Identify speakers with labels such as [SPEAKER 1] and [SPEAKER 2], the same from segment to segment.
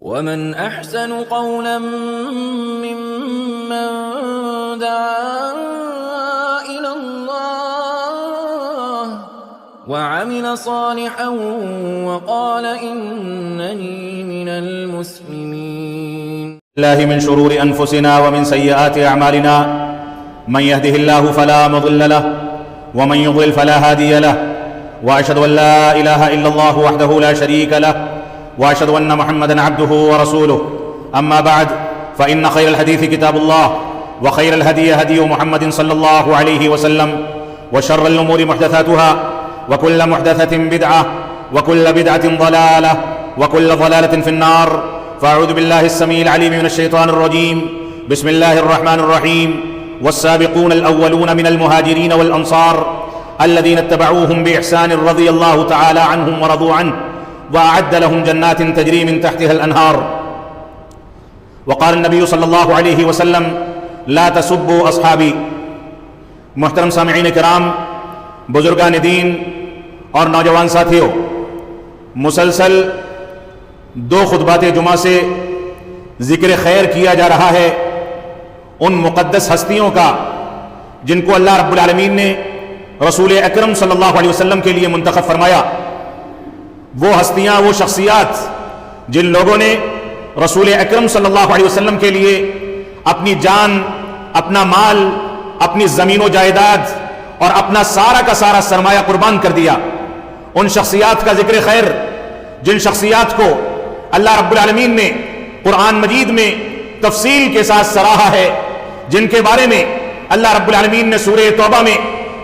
[SPEAKER 1] ومن أحسن قولا ممن دعا إلى الله وعمل صالحا وقال إنني من المسلمين.
[SPEAKER 2] الله من شرور أنفسنا ومن سيئات أعمالنا من يهده الله فلا مضل له ومن يضلل فلا هادي له وأشهد أن لا إله إلا الله وحده لا شريك له وأشهد أن محمدا عبده ورسوله. أما بعد فإن خير الحديث كتاب الله وخير الهدي هدي محمد صلى الله عليه وسلم وشر الأمور محدثاتها وكل محدثة بدعة وكل بدعة ضلالة وكل ضلالة في النار. فأعوذ بالله السميع العليم من الشيطان الرجيم. بسم الله الرحمن الرحيم. والسابقون الأولون من المهاجرين والأنصار الذين اتبعوهم بإحسان رضي الله تعالى عنهم ورضوا عنه وأعد لهم جنات تجري من تحتها الأنهار. وقال النبي صلی اللہ علیہ وسلم لا تسبوا اصحابی. محترم سامعین کرام، بزرگان دین اور نوجوان ساتھیوں، مسلسل دو خطبات جمعہ سے ذکر خیر کیا جا رہا ہے ان مقدس ہستیوں کا جن کو اللہ رب العالمین نے رسول اکرم صلی اللہ علیہ وسلم کے لیے منتخب فرمایا. وہ ہستیاں، وہ شخصیات جن لوگوں نے رسول اکرم صلی اللہ علیہ وسلم کے لیے اپنی جان، اپنا مال، اپنی زمین و جائیداد اور اپنا سارا کا سارا سرمایہ قربان کر دیا. ان شخصیات کا ذکر خیر جن شخصیات کو اللہ رب العالمین نے قرآن مجید میں تفصیل کے ساتھ سراہا ہے، جن کے بارے میں اللہ رب العالمین نے سورہ توبہ میں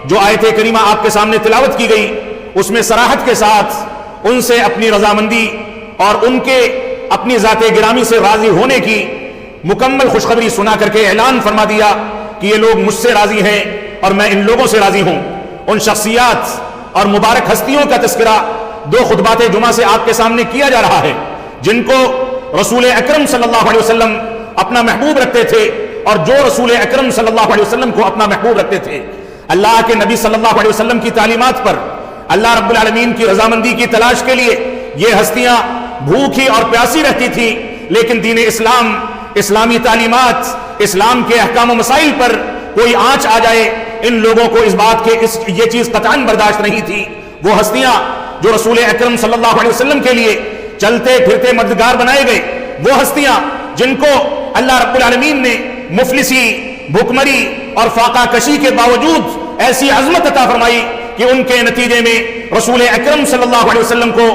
[SPEAKER 2] جو آیت کریمہ آپ کے سامنے تلاوت کی گئی اس میں صراحت کے ساتھ ان سے اپنی رضامندی اور ان کے اپنی ذات گرامی سے راضی ہونے کی مکمل خوشخبری سنا کر کے اعلان فرما دیا کہ یہ لوگ مجھ سے راضی ہیں اور میں ان لوگوں سے راضی ہوں. ان شخصیات اور مبارک ہستیوں کا تذکرہ دو خطبات جمعہ سے آپ کے سامنے کیا جا رہا ہے جن کو رسول اکرم صلی اللہ علیہ وسلم اپنا محبوب رکھتے تھے اور جو رسول اکرم صلی اللہ علیہ وسلم کو اپنا محبوب رکھتے تھے. اللہ کے نبی صلی اللہ علیہ وسلم کی تعلیمات پر اللہ رب العالمین کی رضامندی کی تلاش کے لیے یہ ہستیاں بھوکی اور پیاسی رہتی تھی، لیکن دین اسلام، اسلامی تعلیمات، اسلام کے احکام و مسائل پر کوئی آنچ آ جائے ان لوگوں کو اس بات کے یہ چیز قطعاً برداشت نہیں تھی. وہ ہستیاں جو رسول اکرم صلی اللہ علیہ وسلم کے لیے چلتے پھرتے مددگار بنائے گئے، وہ ہستیاں جن کو اللہ رب العالمین نے مفلسی، بھوکمری اور فاقہ کشی کے باوجود ایسی عظمت عطا فرمائی کہ ان کے نتیجے میں رسول اکرم صلی اللہ علیہ وسلم کو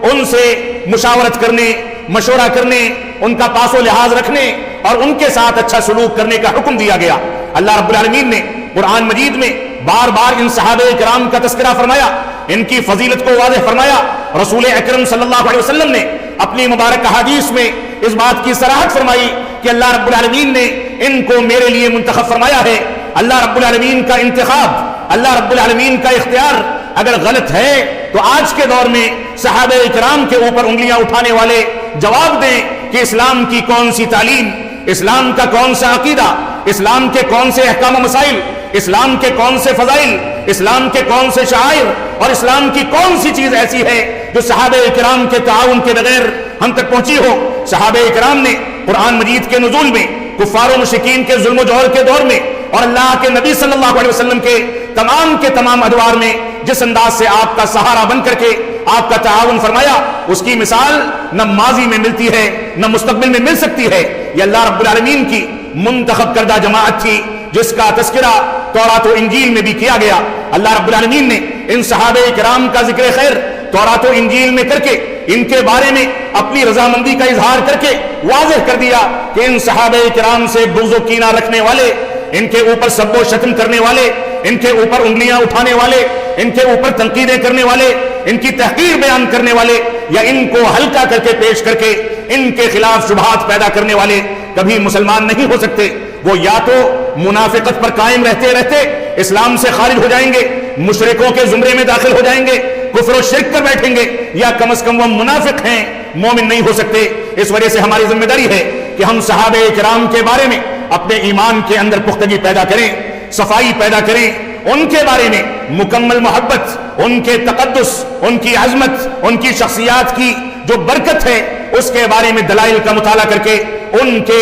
[SPEAKER 2] ان سے مشاورت کرنے، مشورہ کرنے، ان کا پاس و لحاظ رکھنے اور ان کے ساتھ اچھا سلوک کرنے کا حکم دیا گیا. اللہ رب العالمین نے قرآن مجید میں بار بار ان صحابہ کرام کا تذکرہ فرمایا، ان کی فضیلت کو واضح فرمایا. رسول اکرم صلی اللہ علیہ وسلم نے اپنی مبارک احادیث میں اس بات کی صراحت فرمائی کہ اللہ رب العالمین نے ان کو میرے لیے منتخب فرمایا ہے. اللہ رب العالمین کا انتخاب، اللہ رب العالمین کا اختیار اگر غلط ہے تو آج کے دور میں صحابہ کرام کے اوپر انگلیاں اٹھانے والے جواب دیں کہ اسلام کی کون سی تعلیم، اسلام کا کون سا عقیدہ، اسلام کے کون سے احکام و مسائل، اسلام کے کون سے فضائل، اسلام کے کون سے شعائر اور اسلام کی کون سی چیز ایسی ہے جو صحابہ کرام کے تعاون کے بغیر ہم تک پہنچی ہو. صحابہ کرام نے قرآن مجید کے نزول میں، کفار و مشرکین کے ظلم و جور کے دور میں اور اللہ کے نبی صلی اللہ علیہ وسلم کے تمام ادوار میں جس انداز سے آپ کا سہارا بن کر کے آپ کا تعاون فرمایا، اس کی مثال نہ ماضی میں ملتی ہے نہ مستقبل میں مل سکتی ہے. یہ اللہ رب العالمین کی منتخب کردہ جماعت تھی جس کا تذکرہ تورات و انجیل میں بھی کیا گیا. اللہ رب العالمین نے ان صحابہ کرام کا ذکر خیر تورات و انجیل میں کر کے ان کے بارے میں اپنی رضامندی کا اظہار کر کے واضح کر دیا کہ ان صحابہ کرام سے بغض و کینہ رکھنے والے، ان کے اوپر سب و شتم کرنے والے، ان کے اوپر انگلیاں اٹھانے والے، ان کے اوپر تنقیدیں کرنے والے، ان کی تحقیر بیان کرنے والے یا ان کو ہلکا کر کے پیش کر کے ان کے خلاف شبہات پیدا کرنے والے کبھی مسلمان نہیں ہو سکتے. وہ یا تو منافقت پر قائم رہتے رہتے اسلام سے خارج ہو جائیں گے، مشرکوں کے زمرے میں داخل ہو جائیں گے، کفر و شرک کر بیٹھیں گے، یا کم از کم وہ منافق ہیں، مومن نہیں ہو سکتے. اس وجہ سے ہماری ذمہ داری ہے کہ ہم صحابہ کرام کے بارے میں اپنے ایمان کے اندر پختگی پیدا کریں، صفائی پیدا کریں، ان کے بارے میں مکمل محبت، ان کے تقدس، ان کی عظمت، ان کی شخصیات کی جو برکت ہے اس کے بارے میں دلائل کا مطالعہ کر کے ان کے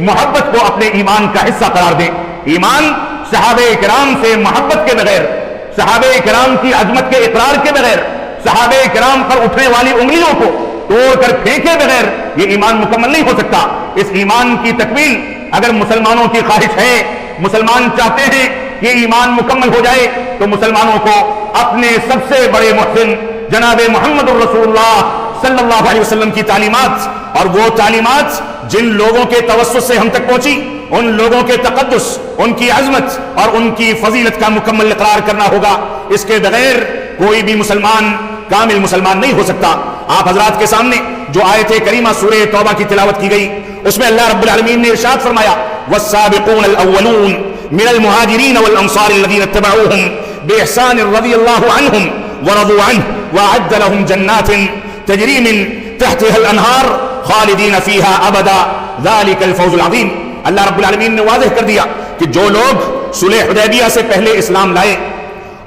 [SPEAKER 2] محبت کو اپنے ایمان کا حصہ قرار دیں۔ ایمان صحابہ کرام سے محبت کے بغیر، صحابہ کرام کی عظمت کے اقرار کے بغیر، صحابہ کرام پر اٹھنے والی انگلیوں کو توڑ کر پھینکے بغیر یہ ایمان مکمل نہیں ہو سکتا۔ اس ایمان کی تکمیل اگر مسلمانوں کی خواہش ہے، مسلمان چاہتے ہیں کہ ایمان مکمل ہو جائے، تو مسلمانوں کو اپنے سب سے بڑے محسن جناب محمد الرسول اللہ صلی اللہ علیہ وسلم کی تعلیمات، اور وہ تعلیمات جن لوگوں کے توسط سے ہم تک پہنچی، ان لوگوں کے تقدس، ان کی عظمت اور ان کی فضیلت کا مکمل اقرار کرنا ہوگا۔ اس کے بغیر کوئی بھی مسلمان کامل مسلمان نہیں ہو سکتا۔ آپ حضرات کے سامنے جو آیت کریمہ سورہ توبہ کی تلاوت کی گئی، اس میں اللہ رب العالمین نے ارشاد فرمایا والسابقون الاولون من المهاجرین والانصار الذین اتبعوهم باحسان رضی اللہ عنہم ورضوا عنہ واعد لهم جنات تجری من تحتها الانہار خالدین فیہا ابدا ذلک الفوز العظیم۔ اللہ رب العالمین نے واضح کر دیا کہ جو لوگ صلح حدیبیہ سے پہلے اسلام لائے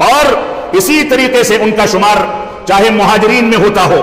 [SPEAKER 2] اور اسی طریقے سے ان کا شمار چاہے مہاجرین میں ہوتا ہو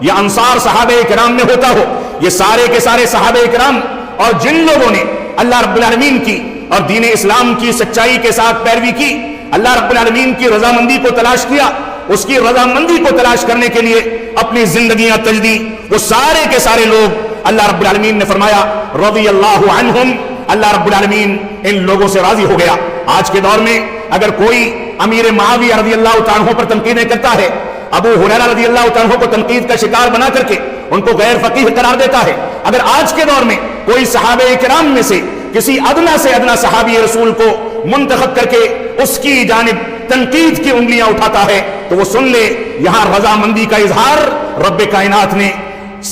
[SPEAKER 2] یا انصار صحابہ کرام میں ہوتا ہو، یہ سارے کے سارے صحابہ کرام اور جن لوگوں نے اللہ رب العالمین کی اور دین اسلام کی سچائی کے ساتھ پیروی کی، اللہ رب العالمین کی رضامندی کو تلاش کیا، اس کی رضامندی کو تلاش کرنے کے لیے اپنی زندگیاں تج دی، وہ سارے کے سارے لوگ اللہ رب العالمین نے فرمایا رضی اللہ عنہم، اللہ رب العالمین ان لوگوں سے راضی ہو گیا۔ آج کے دور میں اگر کوئی امیر معاویہ رضی اللہ تعالیٰ پر تنقیدیں کرتا ہے، ابو ہریرہ رضی اللہ تعالیٰ کو تنقید کا شکار بنا کر کے ان کو غیر فقیہ قرار دیتا ہے، اگر آج کے دور میں کوئی صحابہ کرام میں سے کسی ادنا سے ادنا صحابی رسول کو منتخب کر کے اس کی جانب تنقید کی انگلیاں اٹھاتا ہے، تو وہ سن لے یہاں رضامندی کا اظہار رب کائنات نے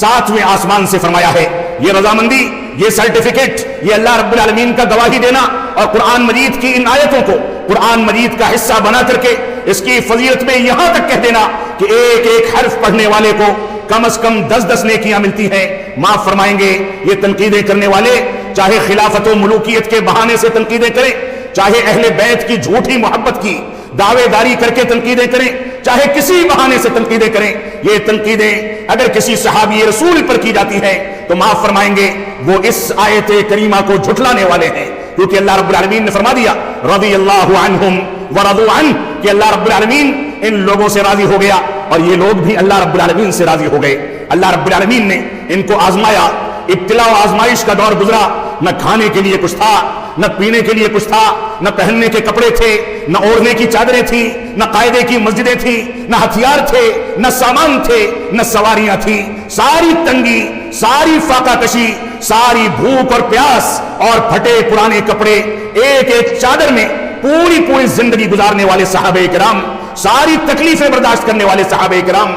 [SPEAKER 2] 7ویں آسمان سے فرمایا ہے۔ یہ رضامندی، یہ سرٹیفکیٹ، یہ اللہ رب العالمین کا گواہی دینا اور قرآن مجید کی ان آیتوں کو قرآن مجید کا حصہ بنا کر کے اس کی فضیلت میں یہاں تک کہہ دینا کہ ایک ایک حرف پڑھنے والے کو کم از کم 10 نیکیاں ملتی ہیں۔ معاف فرمائیں گے یہ تنقیدیں کرنے والے، چاہے خلافت و ملوکیت کے بہانے سے تنقیدیں کریں، چاہے اہل بیت کی جھوٹی محبت کی دعوے داری کر کے تنقیدیں کریں، چاہے کسی بہانے سے تنقیدیں کریں، یہ تنقیدیں اگر کسی صحابی رسول پر کی جاتی ہیں تو معاف فرمائیں گے وہ اس آیت کریمہ کو جھٹلانے والے ہیں، کیونکہ اللہ رب العالمین نے فرما دیا رضی اللہ عنہم ورضوا عنہ کہ اللہ رب العالمین ان لوگوں سے راضی ہو گیا اور یہ لوگ بھی اللہ رب العالمین سے راضی ہو گئے۔ اللہ رب العالمین نے ان کو آزمایا، ابتلا و آزمائش کا دور گزرا، نہ کھانے کے لیے کچھ تھا، نہ پینے کے لیے کچھ تھا، نہ پہننے کے کپڑے تھے، نہ اوڑھنے کی چادریں تھیں، نہ قاعدے کی مسجدیں تھیں، نہ ہتھیار تھے، نہ سامان تھے، نہ سواریاں تھیں، ساری تنگی، ساری فاقہ کشی، ساری بھوک اور پیاس اور پھٹے پرانے کپڑے، ایک ایک چادر میں پوری زندگی گزارنے والے صحابہ کرام، ساری تکلیفیں برداشت کرنے والے صحابہ کرام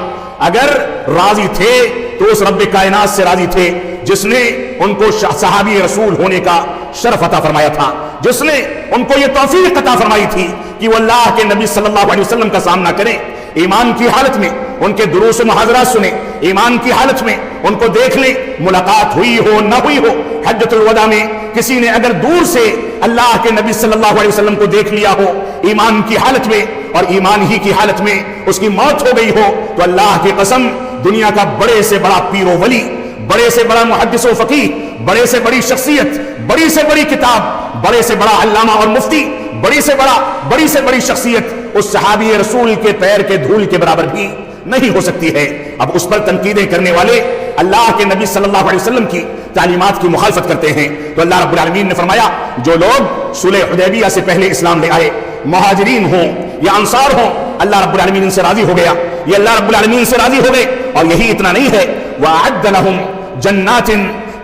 [SPEAKER 2] اگر راضی تھے تو اس رب کائنات سے راضی تھے جس نے ان کو صحابی رسول ہونے کا شرف عطا فرمایا تھا، جس نے ان کو یہ توفیق عطا فرمائی تھی کہ وہ اللہ کے نبی صلی اللہ علیہ وسلم کا سامنا کریں، ایمان کی حالت میں ان کے دروس و محاضرات سنیں، ایمان کی حالت میں ان کو دیکھ لیں، ملاقات ہوئی ہو نہ ہوئی ہو، حجۃ الوداع میں کسی نے اگر دور سے اللہ کے نبی صلی اللہ علیہ وسلم کو دیکھ لیا ہو ایمان کی حالت میں اور ایمان ہی کی حالت میں اس کی موت ہو گئی ہو، تو اللہ کی قسم دنیا کا بڑے سے بڑا پیر و ولی، بڑے سے بڑا محدث و فقیہ، بڑے سے بڑی شخصیت، بڑی سے بڑی کتاب، بڑے سے بڑا علامہ اور مفتی، بڑی سے بڑی شخصیت اس صحابی رسول کے پیر کے دھول کے برابر بھی نہیں ہو سکتی ہے۔ اب اس پر تنقیدیں کرنے والے اللہ کے نبی صلی اللہ علیہ وسلم کی تعلیمات کی مخالفت کرتے ہیں، تو اللہ رب العالمین نے فرمایا جو لوگ صلح حدیبیہ سے پہلے اسلام لے آئے، مہاجرین ہوں یا انصار ہوں، اللہ رب العالمین ان سے راضی ہو گیا، یہ اللہ رب العالمین سے راضی ہو گئے۔ اور یہی اتنا نہیں ہے، وَأَعَدَّ لَهُمْ جَنَّاتٍ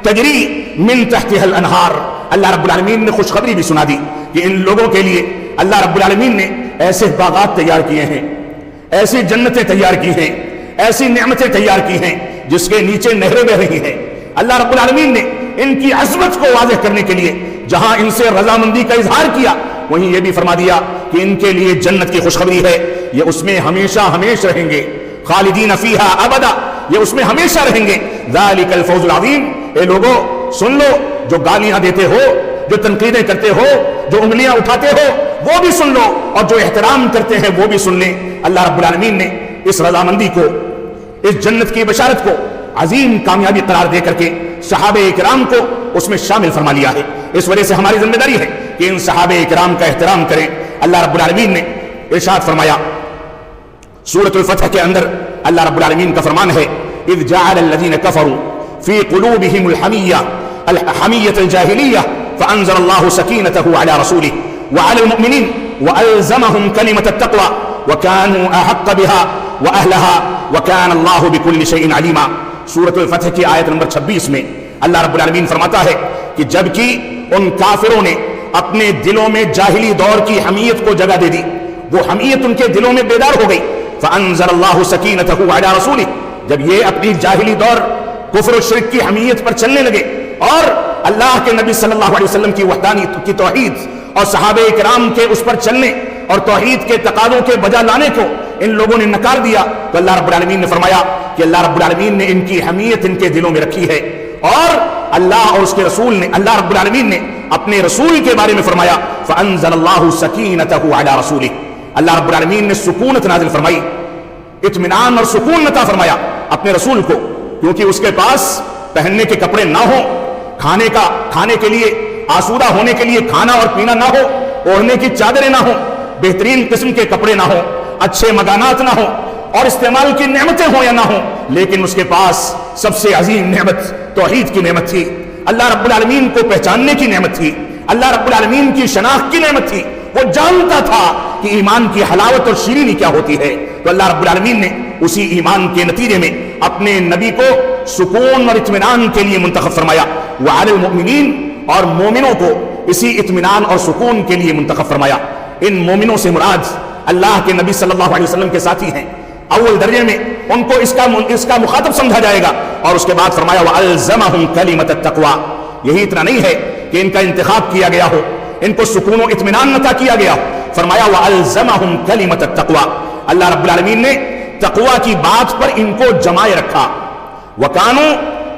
[SPEAKER 2] تَجْرِي مِن تَحْتِهَا الْأَنْهَارُ، اللہ رب العالمین نے خوشخبری بھی سنا دی کہ ان لوگوں کے لیے اللہ رب العالمین نے ایسے باغات تیار کیے ہیں، ایسی جنتیں تیار کی ہیں، ایسی نعمتیں تیار کی ہیں جس کے نیچے نہریں بہ رہی ہیں۔ اللہ رب العالمین نے ان کی عظمت کو واضح کرنے کے لیے جہاں ان سے رضامندی کا اظہار کیا، وہیں یہ بھی فرما دیا کہ ان کے لیے جنت کی خوشخبری ہے، یہ اس میں ہمیشہ رہیں گے، خالدین فیہا ابدا، یہ اس میں ہمیشہ رہیں گے، ذالک الفوز العظیم۔ اے لوگو سن لو، جو گالیاں دیتے ہو، جو تنقیدیں کرتے ہو، جو انگلیاں اٹھاتے ہو، وہ بھی سن لو، اور جو احترام کرتے ہیں وہ بھی سن لیں۔ اللہ رب العالمین نے اس رضامندی کو، اس جنت کی بشارت کو عظیم کامیابی قرار دے کر کے صحابہ اکرام کو اس میں شامل فرما لیا ہے۔ اس وجہ سے ہماری ذمہ داری ہے کہ ان صحابہ اکرام کا احترام کریں۔ اللہ رب العالمین نے ارشاد فرمایا سورۃ الفتح کے اندر، اللہ رب العالمین کا فرمان ہے اذ جعل الذین کفروا فی قلوبہم الحمیۃ الجاہلیہ فانزل اللہ سکینتہ علی رسولہ وعلی المؤمنین وألزمهم كلمة التقوى وكانوا أحق بها وأهلها وكان الله بكل شيء عليما۔ سورۃ الفتح کی آیت نمبر 26 میں اللہ رب العالمین فرماتا ہے کہ جبکہ ان کافروں نے اپنے دلوں میں جاہلی دور کی حمیت کو جگہ دے دی، وہ حمیت ان کے دلوں میں بیدار ہو گئی، فأنزل اللہ سکینتہ علی رسولہ، جب یہ اپنی جاہلی دور کفر و شرک کی حمیت پر چلنے لگے اور اللہ کے نبی صلی اللہ علیہ وسلم کی وحدانیت کی توحید اور صحابہ کرام کے اس پر چلنے اور توحید کے تقاضوں کے بجا لانے کو ان لوگوں نے نکار دیا، تو اللہ رب العالمین نے فرمایا کہ اللہ رب العالمین نے ان کی حمیت ان کے دلوں میں رکھی ہے، اور اللہ اور اس کے رسول نے، اللہ رب العالمین نے اپنے رسول کے بارے میں فرمایا فانزل اللہ سکینتہ علی رسولہ، اللہ رب العالمین نے سکونت نازل فرمائی، اطمینان اور سکون عطا فرمایا اپنے رسول کو، کیونکہ اس کے پاس پہننے کے کپڑے نہ ہوں، کھانے کے لیے آسودہ ہونے کے لیے کھانا اور پینا نہ ہو، اوڑھنے کی چادریں نہ ہوں، بہترین قسم کے کپڑے نہ ہوں، اچھے مکانات نہ ہوں، اور استعمال کی نعمتیں ہوں یا نہ ہوں، لیکن اس کے پاس سب سے عظیم نعمت توحید کی نعمت تھی، اللہ رب العالمین کو پہچاننے کی نعمت تھی، اللہ رب العالمین کی شناخت کی نعمت تھی، وہ جانتا تھا کہ ایمان کی حلاوت اور شیرینی کیا ہوتی ہے، تو اللہ رب العالمین نے اسی ایمان کے نتیجے میں اپنے نبی کو سکون اور اطمینان کے لیے منتخب فرمایا، وعلی المؤمنین، اور مومنوں کو اسی اطمینان اور سکون کے لیے منتخب فرمایا۔ ان مومنوں سے مراد اللہ کے نبی صلی اللہ علیہ وسلم کے ساتھی ہیں، اول درجے میں ان کو اس کا مخاطب سمجھا جائے گا، اور اس کے بعد فرمایا وَأَلْزَمَهُمْ كَلِمَةَ التَّقْوَى، یہی اتنا نہیں ہے کہ ان کا انتخاب کیا گیا ہو، ان کو سکون و اطمینان عطا کیا گیا ہو، فرمایا وَأَلْزَمَهُمْ كَلِمَةَ التَّقْوَى، اللہ رب العالمین نے تقوی کی بات پر ان کو جمائے رکھا، وَكَانُوا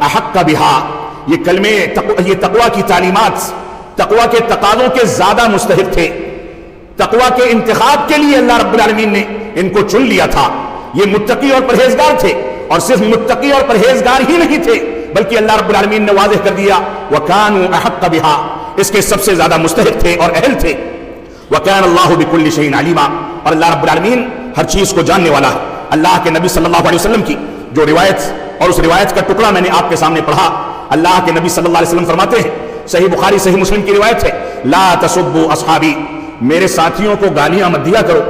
[SPEAKER 2] أَحَقَّ بِهَا، یہ تقوی کی تعلیمات، تقوی کے تقاضوں کے زیادہ مستحق تھے، تقوی کے انتخاب کے لیے اللہ رب العالمین نے ان کو چن لیا تھا، یہ متقی اور پرہیزگار تھے، اور صرف متقی اور پرہیزگار ہی نہیں تھے بلکہ اللہ رب العالمین نے واضح کر دیا وَكَانُوا أَحَقَّ بِهَا، اس کے سب سے زیادہ مستحق تھے اور اہل تھے، وَكَانَ اللَّهُ بِكُلِّ شَيْءٍ عَلِيمًا، اور اللہ رب العالمین ہر چیز کو جاننے والا ہے۔ اللہ کے نبی صلی اللہ علیہ وسلم کی جو روایت اور اس روایت کا ٹکڑا میں نے آپ کے سامنے پڑھا، اللہ کے نبی صلی اللہ علیہ وسلم فرماتے ہیں، صحیح بخاری صحیح مسلم کی روایت ہے، لا تسبوا اصحابی، میرے ساتھیوں کو گالیاں مت دیا کرو،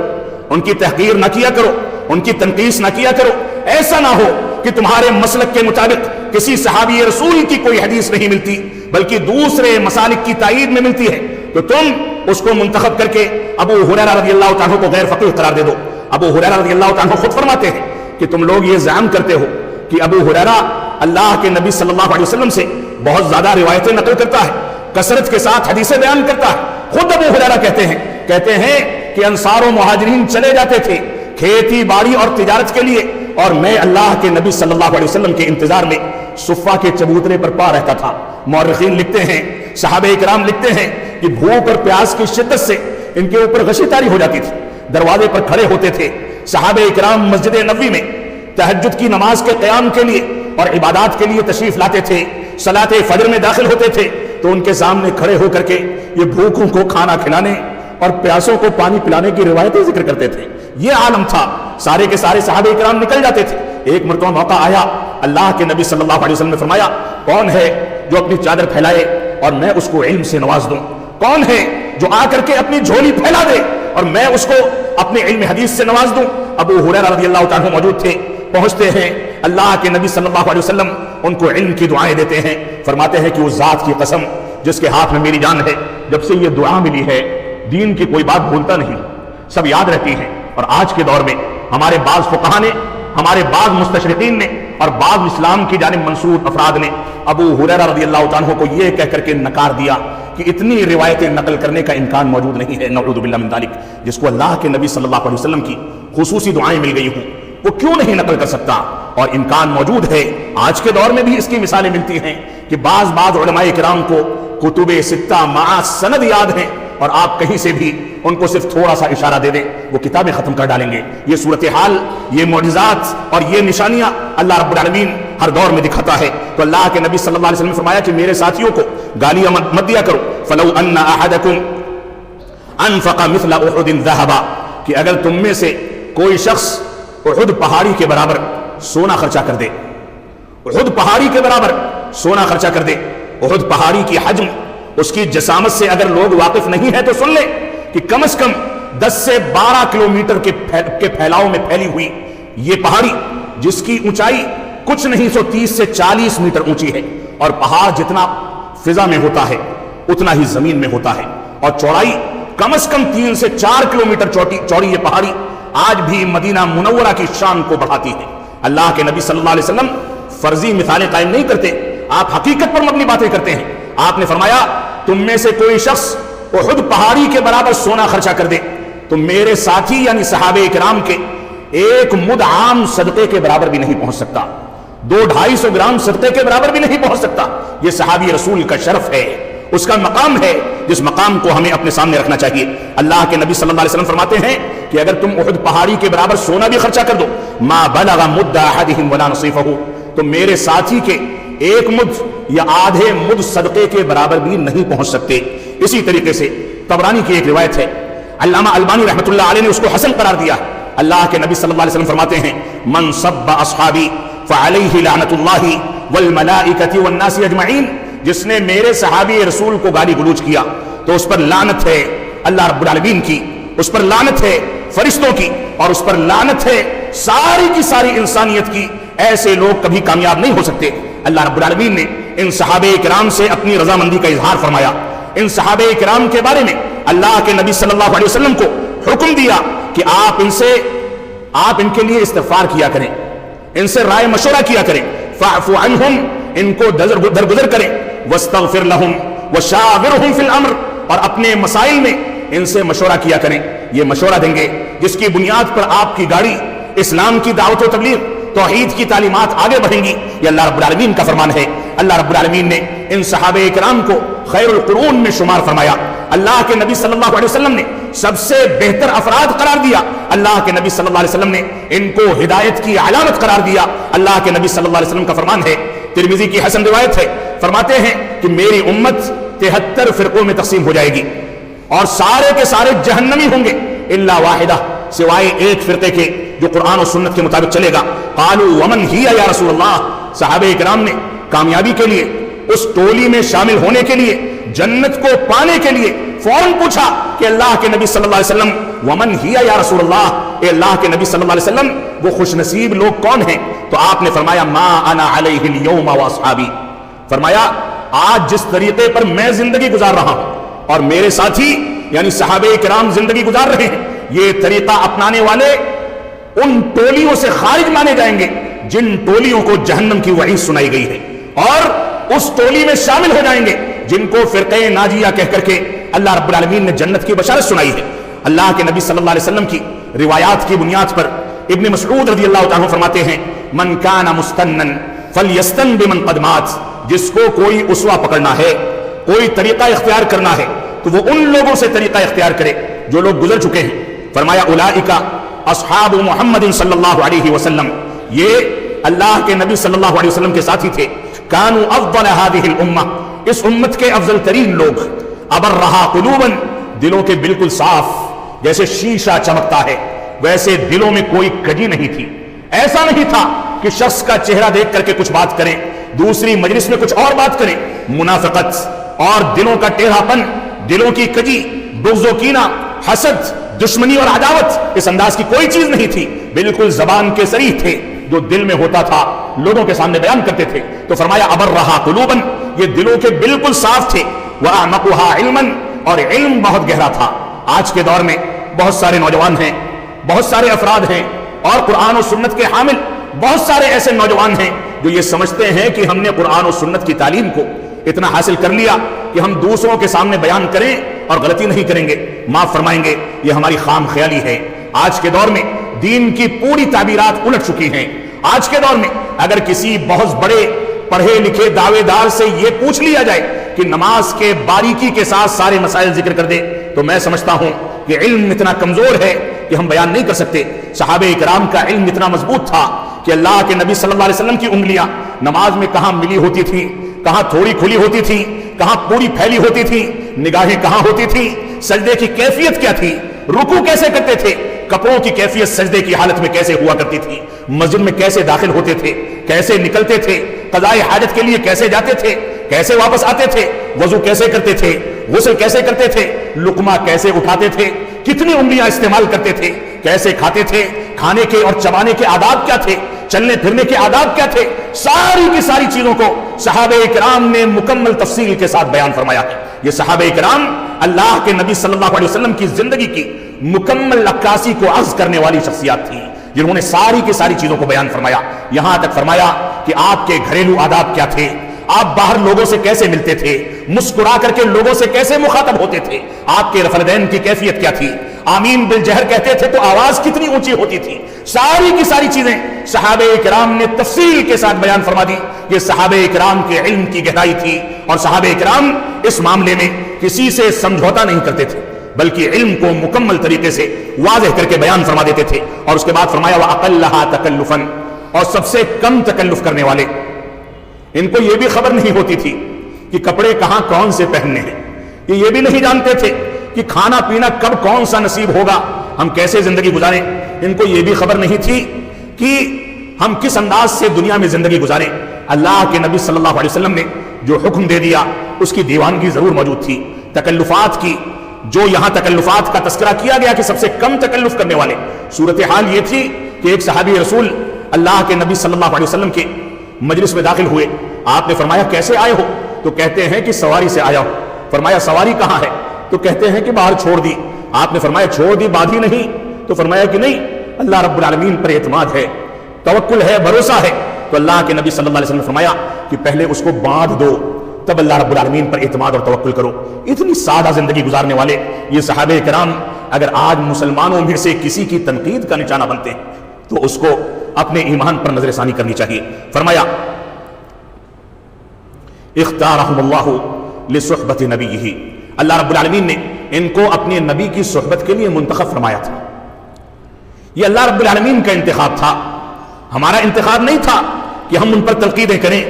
[SPEAKER 2] ان کی تحقیر نہ کیا کرو، ان کی تنقیص نہ کیا کرو، ایسا نہ ہو کہ تمہارے مسلک کے مطابق کسی صحابی رسول کی کوئی حدیث نہیں ملتی بلکہ دوسرے مسالک کی تائید میں ملتی ہے، تو تم اس کو منتخب کر کے ابو ہریرہ رضی اللہ عنہ کو غیر فقیہ قرار دے دو۔ ابو ہریرہ رضی اللہ عنہ خود فرماتے ہیں کہ تم لوگ یہ زعم کرتے ہو کہ ابو ہریرہ اللہ کے نبی صلی اللہ علیہ وسلم سے بہت زیادہ روایتیں نقل کرتا ہے، کثرت کے ساتھ حدیثیں بیان کرتا ہے۔ خود ابو ہریرہ کہتے ہیں کہ انصار و مہاجرین چلے جاتے تھے کھیتی باڑی اور تجارت کے لیے، اور میں اللہ کے نبی صلی اللہ علیہ وسلم کے انتظار میں صفہ کے چبوترے پر پا رہتا تھا۔ مورخین لکھتے ہیں، صحابہ اکرام لکھتے ہیں کہ بھوک اور پیاس کی شدت سے ان کے اوپر غشی طاری ہو جاتی تھی، دروازے پر کھڑے ہوتے تھے۔ صحابہ اکرام مسجد نبوی میں تہجد کی نماز کے قیام کے لیے اور عبادات کے لیے تشریف لاتے تھے، صلاۃ فجر میں داخل ہوتے تھے تو ان کے سامنے کھڑے ہو کر کے یہ بھوکوں کو کھانا کھلانے اور پیاسوں کو پانی پلانے کی روایتیں ذکر کرتے تھے۔ یہ عالم تھا، سارے کے سارے صحابہ کرام نکل جاتے تھے۔ ایک مرتبہ موقع آیا، اللہ کے نبی صلی اللہ علیہ وسلم نے فرمایا کون ہے جو اپنی چادر پھیلائے اور میں اس کو علم سے نواز دوں، کون ہے جو آ کر کے اپنی جھولی پھیلا دے اور میں اس کو اپنے علم حدیث سے نواز دوں۔ ابو ہریرہ رضی اللہ عنہ موجود تھے، پہنچتے ہیں، اللہ کے نبی صلی اللہ علیہ وسلم ان کو علم کی دعائیں دیتے ہیں، فرماتے ہیں کہ اس ذات کی قسم جس کے ہاتھ میں میری جان ہے، جب سے یہ دعا ملی ہے دین کی کوئی بات بھولتا نہیں، سب یاد رہتی ہیں۔ اور آج کے دور میں ہمارے بعض فقہا نے، ہمارے بعض مستشرقین نے اور بعض اسلام کی جانب منسوب افراد نے ابو ہریرہ رضی اللہ عنہ کو یہ کہہ کر کے نکار دیا کہ اتنی روایتیں نقل کرنے کا امکان موجود نہیں ہے، نعوذ باللہ من ذالک، جس کو اللہ کے نبی صلی اللہ علیہ وسلم کی خصوصی دعائیں مل گئی ہوں وہ کیوں نہیں نقل کر سکتا؟ اور امکان موجود ہے، آج کے دور میں بھی اس کی مثالیں ملتی ہیں کہ بعض علماء کرام کو کتب ستہ مع سند یاد ہیں اور آپ کہیں سے بھی ان کو صرف تھوڑا سا اشارہ دے دیں وہ کتابیں ختم کر ڈالیں گے. یہ صورتحال، یہ معجزات اور یہ نشانیاں اللہ رب العالمین ہر دور میں دکھاتا ہے. تو اللہ کے نبی صلی اللہ علیہ وسلم نے فرمایا کہ میرے ساتھیوں کو گالیاں مت دیا کرو. فلو ان احدکم انفق مثل احد ذهبا، کہ اگر تم میں سے کوئی شخص احد پہاڑی کے برابر سونا خرچہ کر دے، احد پہاڑی کے برابر سونا خرچہ کر دے. احد پہاڑی کی حجم، اس کی جسامت سے اگر لوگ واقف نہیں ہیں تو سن لیں کہ کم از کم 10 سے 12 کلومیٹر کے پھیلاؤ میں پھیلی ہوئی یہ پہاڑی، جس کی اونچائی کچھ نہیں سو 30 سے 40 میٹر اونچی ہے، اور پہاڑ جتنا فضا میں ہوتا ہے اتنا ہی زمین میں ہوتا ہے، اور چوڑائی کم از کم 3 سے 4 کلومیٹر چوڑی یہ پہاڑی آج بھی مدینہ منورہ کی شان کو بڑھاتی ہے. اللہ کے نبی صلی اللہ علیہ وسلم فرضی مثالیں قائم نہیں کرتے، آپ حقیقت پر مبنی باتیں کرتے ہیں. آپ نے فرمایا تم میں سے کوئی شخص احد پہاڑی کے برابر سونا خرچہ کر دے تو میرے ساتھی یعنی صحابہ کرام کے ایک مد عام صدقے کے برابر بھی نہیں پہنچ سکتا، 200-250 گرام صدقے کے برابر بھی نہیں پہنچ سکتا. یہ صحابی رسول کا شرف ہے، اس کا مقام ہے، جس مقام کو ہمیں اپنے سامنے رکھنا چاہیے. اللہ کے نبی صلی اللہ علیہ وسلم فرماتے ہیں کہ اگر تم احد پہاڑی کے برابر سونا بھی خرچہ کر دو، ما بلغ مد احدہم ولا نصیفہ، تو میرے ساتھی کے ایک مد یا آدھے مد صدقے کے برابر بھی نہیں پہنچ سکتے. اسی طریقے سے طبرانی کی ایک روایت ہے، علامہ البانی رحمۃ اللہ علیہ نے اس کو حسن قرار دیا. اللہ کے نبی صلی اللہ علیہ وسلم فرماتے ہیں من سب اصحابی فعلیہ لعنت اللہ والملائکۃ والناس اجمعین، جس نے میرے صحابی رسول کو گالی گلوچ کیا تو اس پر لعنت ہے اللہ رب العالمین کی، اس پر لعنت ہے فرشتوں کی، اور اس پر لعنت ہے ساری کی ساری انسانیت کی. ایسے لوگ کبھی کامیاب نہیں ہو سکتے. اللہ رب العالمین نے ان صحابہ کرام سے اپنی رضامندی کا اظہار فرمایا. ان صحابہ کرام کے بارے میں اللہ کے نبی صلی اللہ علیہ وسلم کو حکم دیا کہ آپ ان کے لیے استغفار کیا کریں، ان سے رائے مشورہ کیا کریں. فاعف عنہم، ان کو درگزر کریں. واستغفر لہم وشاورہم فی الامر، اور اپنے مسائل میں ان سے مشورہ کیا کریں. یہ مشورہ دیں گے جس کی بنیاد پر آپ کی گاڑی اسلام کی دعوت و تبلیغ، توحید کی تعلیمات آگے بڑھیں گی. یہ اللہ رب العالمین کا فرمان ہے. اللہ رب العالمین نے ان صحابہ کرام کو خیر القرون میں شمار فرمایا. اللہ کے نبی صلی اللہ علیہ وسلم نے سب سے بہتر افراد قرار دیا. اللہ کے نبی صلی اللہ علیہ وسلم نے ان کو ہدایت کی علامت قرار دیا. اللہ کے نبی صلی اللہ علیہ وسلم کا فرمان ہے، ترمذی کی حسن روایت ہے، فرماتے ہیں کہ میری امت 73 فرقوں میں تقسیم ہو جائے گی اور سارے کے سارے جہنمی ہوں گے الا واحدہ، سوائے ایک فرقے کے جو قرآن و سنت کے مطابق چلے گا. قالوا ومن ہی یا رسول اللہ، صحابہ کرام نے کامیابی کے لیے، اس ٹولی میں شامل ہونے کے لیے، جنت کو پانے کے لیے فوراً پوچھا کہ اللہ کے نبی صلی اللہ علیہ وسلم ومن ہی یا رسول اللہ، اے اللہ کے نبی صلی اللہ علیہ وسلم وہ خوش نصیب لوگ کون ہیں؟ تو آپ نے فرمایا ما انا علیہ اليوم واصحابی، فرمایا آج جس طریقے پر میں زندگی گزار رہا ہوں اور میرے ساتھی یعنی صحابہ کرام زندگی گزار رہے ہیں، یہ طریقہ اپنانے والے ان ٹولیوں سے خارج مانے جائیں گے جن ٹولیوں کو جہنم کی وعید سنائی گئی ہے، اور اس ٹولی میں شامل ہو جائیں گے جن کو فرقہ ناجیہ کہہ کر کے اللہ رب العالمین نے جنت کی بشارت سنائی ہے. اللہ کے نبی صلی اللہ علیہ وسلم کی روایات کی بنیاد پر ابن مسعود رضی اللہ تعالیٰ فرماتے ہیں من کان مستنن فلیستن بمن قد مات، جس کو کوئی اسوہ پکڑنا ہے، کوئی طریقہ اختیار کرنا ہے تو وہ ان لوگوں سے طریقہ اختیار کرے جو لوگ گزر چکے ہیں. فرمایا اولئک اصحاب محمد صلی اللہ علیہ وسلم، یہ اللہ کے نبی صلی اللہ علیہ وسلم کے ساتھی تھے. کانوا افضل هذه الامہ، اس امت کے افضل ترین لوگ. ابرہا قلوبا، دلوں کے بالکل صاف، جیسے شیشہ چمکتا ہے ویسے دلوں میں کوئی کجی نہیں تھی. ایسا نہیں تھا کہ شخص کا چہرہ دیکھ کر کے کچھ بات کریں، دوسری مجلس میں کچھ اور بات کریں. منافقت اور دلوں کا ٹیڑھا پن، دلوں کی کجی، بغض و کینہ، حسد، دشمنی اور عداوت، اس انداز کی کوئی چیز نہیں تھی. بالکل زبان کے صریح تھے، جو دل میں ہوتا تھا لوگوں کے سامنے بیان کرتے تھے. تو فرمایا ابرہا قلوبا، یہ دلوں کے بالکل صاف تھے. وَأَعْمَقُهَا عِلْمًا، اور علم بہت گہرا تھا. آج کے دور میں بہت سارے نوجوان ہیں، بہت سارے افراد ہیں، اور قرآن و سنت کے حامل بہت سارے ایسے نوجوان ہیں جو یہ سمجھتے ہیں کہ ہم نے قرآن و سنت کی تعلیم کو اتنا حاصل کر لیا کہ ہم دوسروں کے سامنے بیان کریں اور غلطی نہیں کریں گے، معاف فرمائیں گے. یہ ہماری خام خیالی ہے. آج کے دور میں دین کی پوری تعبیرات الٹ چکی ہیں. آج کے دور میں اگر کسی بہت بڑے پڑھے لکھے دعوے دار سے یہ پوچھ لیا جائے کہ نماز کے باریکی کے ساتھ سارے مسائل ذکر کر دے تو میں سمجھتا ہوں کہ علم اتنا کمزور ہے کہ ہم بیان نہیں کر سکتے. صحابہ کرام کا علم اتنا مضبوط تھا کہ اللہ کے نبی صلی اللہ علیہ وسلم کی انگلیاں نماز میں کہاں ملی ہوتی تھی، کہاں تھوڑی کھلی ہوتی تھی، کہاں پوری پھیلی ہوتی تھی، نگاہیں کہاں ہوتی تھی، سجدے کی کیفیت کیا تھی، رکوع کیسے کرتے تھے، کپڑوں کی کیفیت سجدے کی حالت میں کیسے ہوا کرتی تھی، مسجد میں کیسے داخل ہوتے تھے، کیسے نکلتے تھے، قضاء حاجت کے لیے کیسے جاتے تھے، کیسے واپس آتے تھے، وضو کیسے کرتے تھے، غسل کیسے کرتے تھے، لقمہ کیسے اٹھاتے تھے، کتنی انگلیاں استعمال کرتے تھے، کیسے کھاتے تھے، کھانے کے اور چبانے کے آداب کیا تھے، چلنے پھرنے کے آداب کیا تھے، ساری کی ساری چیزوں کو صحابہ کرام نے مکمل تفصیل کے ساتھ بیان فرمایا ہے. یہ صحابہ کرام اللہ کے نبی صلی اللہ علیہ وسلم کی زندگی کی مکمل عکاسی کو عرض کرنے والی شخصیات تھی، جنہوں نے ساری کی ساری چیزوں کو بیان فرمایا. یہاں تک فرمایا کہ آپ کے گھریلو آداب کیا تھے، آپ باہر لوگوں سے کیسے ملتے تھے، مسکرا کر کے لوگوں سے کیسے مخاطب ہوتے تھے، آپ کے رفردین کی کیفیت کیا تھی، آمین بالجہر کہتے تھے تو آواز کتنی اونچی ہوتی تھی، ساری کی ساری چیزیں صحابہ کرام نے تفصیل کے ساتھ بیان فرما دی. یہ صحابہ کرام کے علم کی گہرائی تھی، اور صحابہ کرام اس معاملے میں کسی سے سمجھوتا نہیں کرتے تھے، بلکہ علم کو مکمل طریقے سے واضح کر کے بیان فرما دیتے تھے. اور اس کے بعد فرمایا وَأَقَلَّهَا تَكَلُّفًا، اور سب سے کم تکلف کرنے والے، ان کو یہ بھی خبر نہیں ہوتی تھی کہ کپڑے کہاں کون سے پہننے ہیں، یہ بھی نہیں جانتے تھے کہ کھانا پینا کب کون سا نصیب ہوگا، ہم کیسے زندگی گزاریں. ان کو یہ بھی خبر نہیں تھی کہ ہم کس انداز سے دنیا میں زندگی گزاریں. اللہ کے نبی صلی اللہ علیہ وسلم نے جو حکم دے دیا اس کی دیوانگی ضرور موجود تھی. تکلفات کی جو یہاں تکلفات کا تذکرہ کیا گیا کہ سب سے کم تکلف کرنے والے، صورتحال یہ تھی کہ ایک صحابی رسول اللہ کے نبی صلی اللہ علیہ وسلم کے مجلس میں داخل ہوئے. آپ نے فرمایا کیسے آئے ہو؟ تو کہتے ہیں کہ سواری سے آیا ہوں. فرمایا سواری کہاں ہے؟ تو کہتے ہیں کہ باہر چھوڑ دی. آپ نے فرمایا چھوڑ دی، باندھی نہیں؟ تو فرمایا کہ نہیں، اللہ رب العالمین پر اعتماد ہے، توکل ہے، بھروسہ ہے. تو اللہ کے نبی صلی اللہ علیہ وسلم نے فرمایا کہ پہلے اس کو باندھ دو، تب اللہ رب العالمین پر اعتماد اور توکل کرو. اتنی سادہ زندگی گزارنے والے یہ صحابہ کرام اگر آج مسلمانوں میں سے کسی کی تنقید کا نشانہ بنتے ہیں تو اس کو اپنے ایمان پر نظر ثانی کرنی چاہیے. فرمایا اختارہم اللہ لصحبت نبیہ، اللہ رب العالمین نے ان کو اپنے نبی کی صحبت کے لیے منتخب فرمایا تھا. یہ اللہ رب العالمین کا انتخاب تھا، ہمارا انتخاب نہیں تھا کہ ہم ان پر تنقیدیں کریں،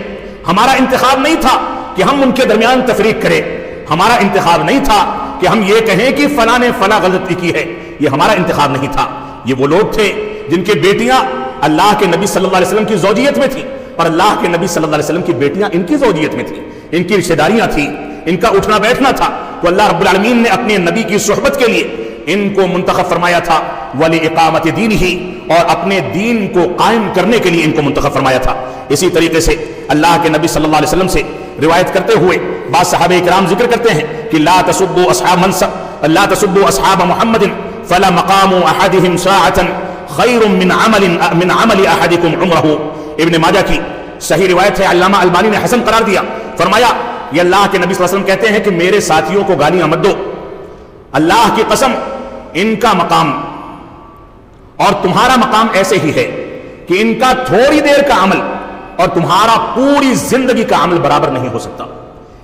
[SPEAKER 2] ہمارا انتخاب نہیں تھا کہ ہم ان کے درمیان تفریق کریں، ہمارا انتخاب نہیں تھا کہ ہم یہ کہیں کہ فلاں نے فلاں غلطی کی ہے. یہ ہمارا انتخاب نہیں تھا. یہ وہ لوگ تھے جن کے بیٹیاں اللہ کے نبی صلی اللہ علیہ وسلم کی زوجیت میں تھی، اور اللہ کے نبی صلی اللہ علیہ وسلم کی بیٹیاں ان کی زوجیت میں تھی، ان کی رشتہ داریاں تھیں، ان کا اٹھنا بیٹھنا تھا. تو اللہ رب العالمین نے اپنے نبی کی صحبت کے لیے ان کو منتخب فرمایا تھا، وَلِإِقَامَةِ دِينِهِ، اور اپنے دین کو قائم کرنے کے لیے ان کو منتخب فرمایا تھا. اسی طریقے سے اللہ کے نبی صلی اللہ علیہ وسلم سے روایت کرتے ہوئے بعض صحابہ کرام ذکر کرتے ہیں کہ لا تسبوا اصحاب محمد فلا مقام احدهم ساعة خیر من عمل احدكم عمره. ابن ماجہ کی صحیح روایت ہے، علامہ البانی نے حسن قرار دیا. فرمایا یہ اللہ کے نبی صلی اللہ علیہ وسلم کہتے ہیں کہ میرے ساتھیوں کو گالیاں مت دو، اللہ کی قسم ان کا مقام اور تمہارا مقام ایسے ہی ہے کہ ان کا تھوڑی دیر کا عمل اور تمہارا پوری زندگی کا عمل برابر نہیں ہو سکتا.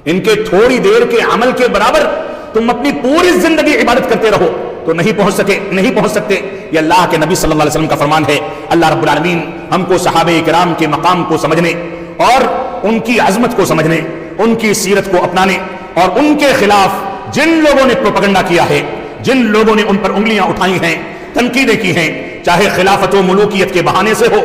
[SPEAKER 2] ان کے تھوڑی دیر کے عمل کے برابر تم اپنی پوری زندگی عبادت کرتے رہو تو نہیں پہنچ سکتے. یہ اللہ کے نبی صلی اللہ علیہ وسلم کا فرمان ہے. اللہ رب العالمین ہم کو صحابہ کرام کے مقام کو سمجھنے اور ان کی عظمت کو سمجھنے، ان کی سیرت کو اپنانے، اور ان کے خلاف جن لوگوں نے پروپیگنڈا کیا ہے، جن لوگوں نے ان پر انگلیاں اٹھائی ہیں، تنقیدیں کی ہیں، چاہے خلافت و ملوکیت کے بہانے سے ہو،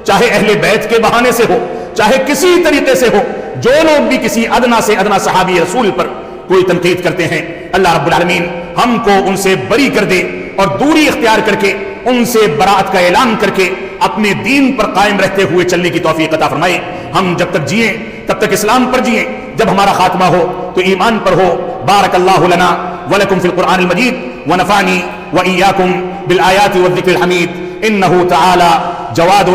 [SPEAKER 2] چاہے اہل بیت کے بہانے سے ہو، چاہے کسی طریقے سے ہو، جو لوگ بھی کسی ادنا سے ادنا صحابی رسول پر کوئی تنقید کرتے ہیں، اللہ رب العالمین ہم کو ان سے بری کر دے اور دوری اختیار کر کے ان سے برات کا اعلان کر کے اپنے دین پر قائم رہتے ہوئے چلنے کی توفیق عطا فرمائے. ہم جب تک جئیں تب تک اسلام پر جئیں، جب ہمارا خاتمہ ہو تو ایمان پر ہو. بارک اللہ لنا ولکم فی القرآن المجید ونفعنی وإیاکم بالآیات والذکر الحمید انہ تعالی جواد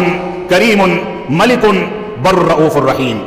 [SPEAKER 2] کریم ملک بر رؤوف الرحیم.